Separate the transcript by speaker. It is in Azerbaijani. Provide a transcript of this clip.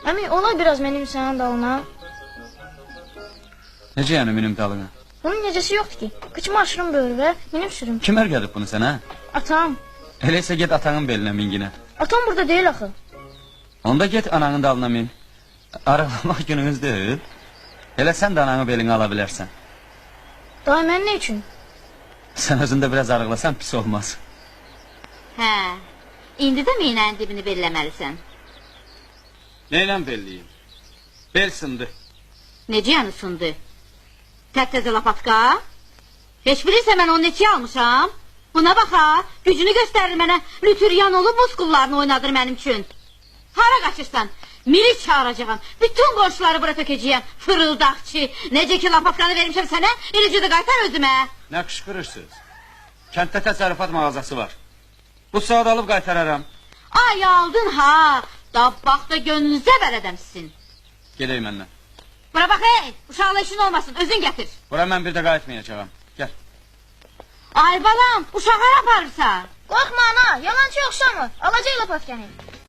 Speaker 1: Əmi, ola biraz mənim sənin dalına.
Speaker 2: Necə yəni minim dalına?
Speaker 1: Bunun necəsi yoxdur ki? Qıçımı aşırım böyle və minim sürüm.
Speaker 2: Kim ərgədib bunu sənə?
Speaker 1: Atam.
Speaker 2: Elə isə get atanın belinə min yine.
Speaker 1: Atam burada deyil axı.
Speaker 2: Onda get ananın dalına min. Arıqlamaq gününüz deyil. Elə sən də ananın belini ala bilərsən.
Speaker 1: Daha mən nə üçün?
Speaker 2: Sən özündə biraz arıqlasan pis olmaz.
Speaker 3: Hə, indi də meynənin dibini belləməlisən.
Speaker 2: Neylən belliyim? Bel sındı.
Speaker 3: Necə yəni sındı? Təptəzə lapatka? Heç bilirsə mən onu neçə almışam? Buna bax ha, gücünü göstərir mənə, lütüryan olub muskullarını oynadır mənim üçün. Hara qaçırsan? Milis çağıracağım, bütün qonşuları bura tökəcəyəm, fırıldaqçı. Necə ki lapatkanı vermişəm sənə, eləcə də qaytar özümə.
Speaker 2: Nə qışqırırsınız? Kənddə təsərrüfat mağazası var. Bu saat alıb qaytararam.
Speaker 3: Ay aldın ha, dabbaqda gönlünüzə bələdəmsin.
Speaker 2: Gedək məndən.
Speaker 3: Bura bax ey, uşaqla işin olmasın, özün gətir.
Speaker 2: Bura mən bir də qayıtmayacağım. Gəl.
Speaker 3: Ay balam, uşaqlar aparırsa.
Speaker 1: Qorxma ana, yalancı yoxşamır. Alacaq lapatkanı.